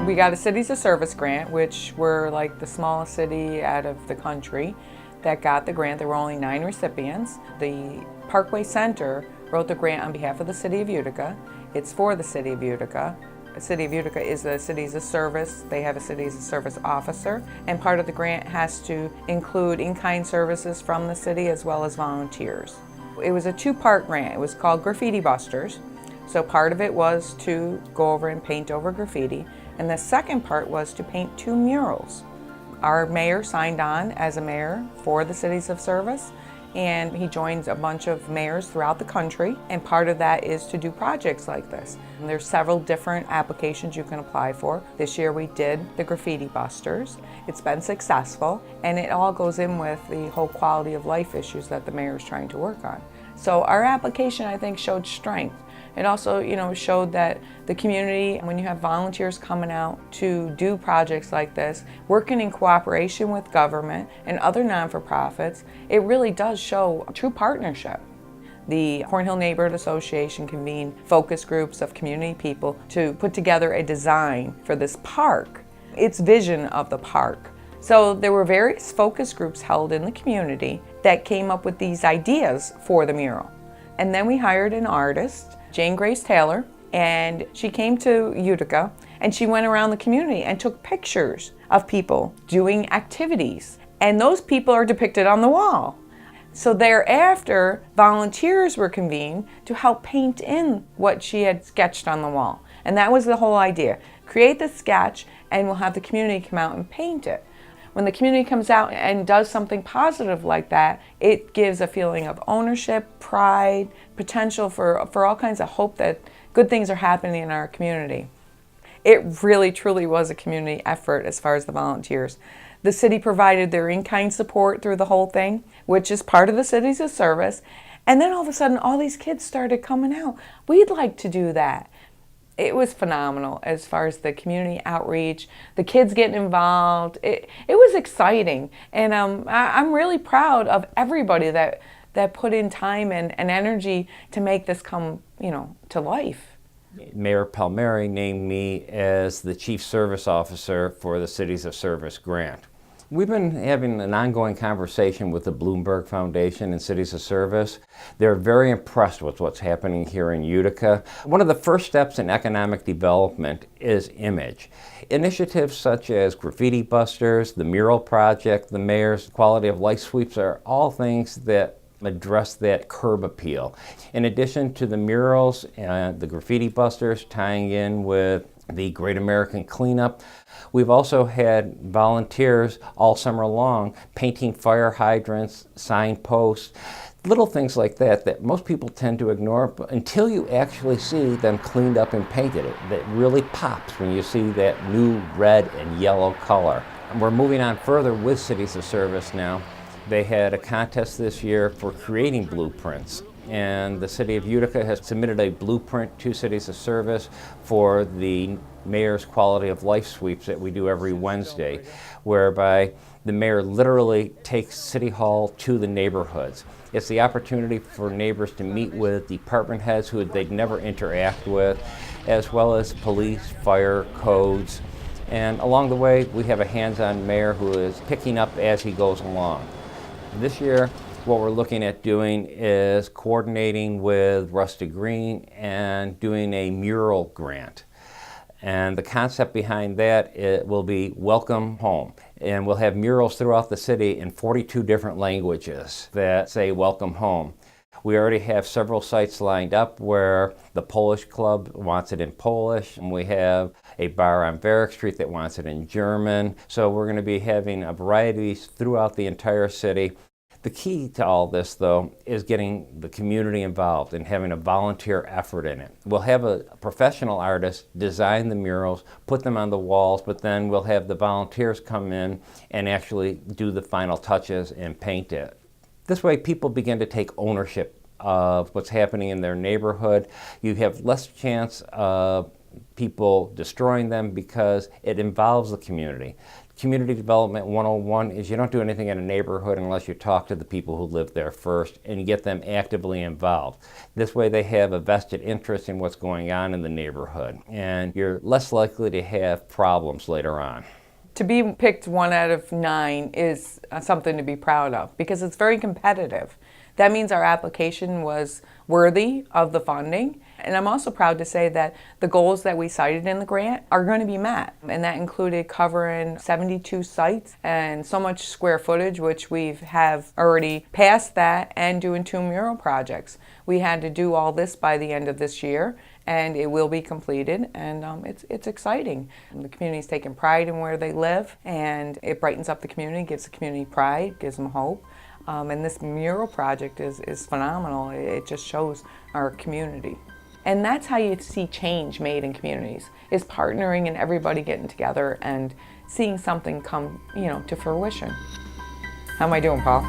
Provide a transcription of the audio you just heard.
We got a Cities of Service grant, which we're like the smallest city out of the country that got the grant. There were only 9 recipients. The Parkway Center wrote the grant on behalf of the City of Utica. It's for the City of Utica. The City of Utica is the Cities of Service. They have a Cities of Service officer, and part of the grant has to include in-kind services from the city as well as volunteers. It was a 2-part grant. It was called Graffiti Busters. So part of it was to go over and paint over graffiti, and the second part was to paint 2 murals. Our mayor signed on as a mayor for the Cities of Service, and he joins a bunch of mayors throughout the country, and part of that is to do projects like this. And there's several different applications you can apply for. This year we did the Graffiti Busters. It's been successful, and it all goes in with the whole quality of life issues that the mayor is trying to work on. So our application, I think, showed strength. It also, showed that the community, when you have volunteers coming out to do projects like this, working in cooperation with government and other non-for-profits, it really does show a true partnership. The Cornhill Neighborhood Association convened focus groups of community people to put together a design for this park, its vision of the park. So there were various focus groups held in the community that came up with these ideas for the mural. And then we hired an artist, Jane Grace Taylor, and she came to Utica and she went around the community and took pictures of people doing activities. And those people are depicted on the wall. So thereafter, volunteers were convened to help paint in what she had sketched on the wall. And that was the whole idea. Create the sketch and we'll have the community come out and paint it. When the community comes out and does something positive like that, it gives a feeling of ownership, pride, potential for all kinds of hope that good things are happening in our community. It really, truly was a community effort as far as the volunteers. The city provided their in-kind support through the whole thing, which is part of the Cities of Service. And then all of a sudden, all these kids started coming out. We'd like to do that. It was phenomenal as far as the community outreach, the kids getting involved. It was exciting, and I'm really proud of everybody that put in time and energy to make this come, to life. Mayor Palmieri named me as the Chief Service Officer for the Cities of Service grant. We've been having an ongoing conversation with the Bloomberg Foundation and Cities of Service. They're very impressed with what's happening here in Utica. One of the first steps in economic development is image. Initiatives such as Graffiti Busters, the Mural Project, the Mayor's Quality of Life Sweeps are all things that address that curb appeal. In addition to the murals and the Graffiti Busters tying in with the Great American Cleanup, we've also had volunteers all summer long painting fire hydrants, signposts, little things like that most people tend to ignore, but until you actually see them cleaned up and painted, that really pops when you see that new red and yellow color. And we're moving on further with Cities of Service now. They had a contest this year for creating blueprints, and the City of Utica has submitted a blueprint to Cities of Service for the Mayor's Quality of Life Sweeps that we do every Wednesday, whereby the mayor literally takes City Hall to the neighborhoods. It's the opportunity for neighbors to meet with department heads who they'd never interact with, as well as police, fire, codes. And along the way, we have a hands-on mayor who is picking up as he goes along. This year, what we're looking at doing is coordinating with Rusty Green and doing a mural grant. And the concept behind that, it will be Welcome Home. And we'll have murals throughout the city in 42 different languages that say Welcome Home. We already have several sites lined up where the Polish Club wants it in Polish, and we have a bar on Varick Street that wants it in German. So we're going to be having a variety of these throughout the entire city. The key to all this, though, is getting the community involved and having a volunteer effort in it. We'll have a professional artist design the murals, put them on the walls, but then we'll have the volunteers come in and actually do the final touches and paint it. This way, people begin to take ownership of what's happening in their neighborhood. You have less chance of people destroying them because it involves the community. Community Development 101 is you don't do anything in a neighborhood unless you talk to the people who live there first and get them actively involved. This way they have a vested interest in what's going on in the neighborhood, and you're less likely to have problems later on. To be picked 1 out of 9 is something to be proud of because it's very competitive. That means our application was worthy of the funding. And I'm also proud to say that the goals that we cited in the grant are going to be met. And that included covering 72 sites and so much square footage, which we have already passed that, and doing 2 mural projects. We had to do all this by the end of this year, and it will be completed, and it's exciting. The community's taking pride in where they live, and it brightens up the community, gives the community pride, gives them hope. And this mural project is phenomenal. It just shows our community. And that's how you see change made in communities, is partnering and everybody getting together and seeing something come, to fruition. How am I doing, Paul?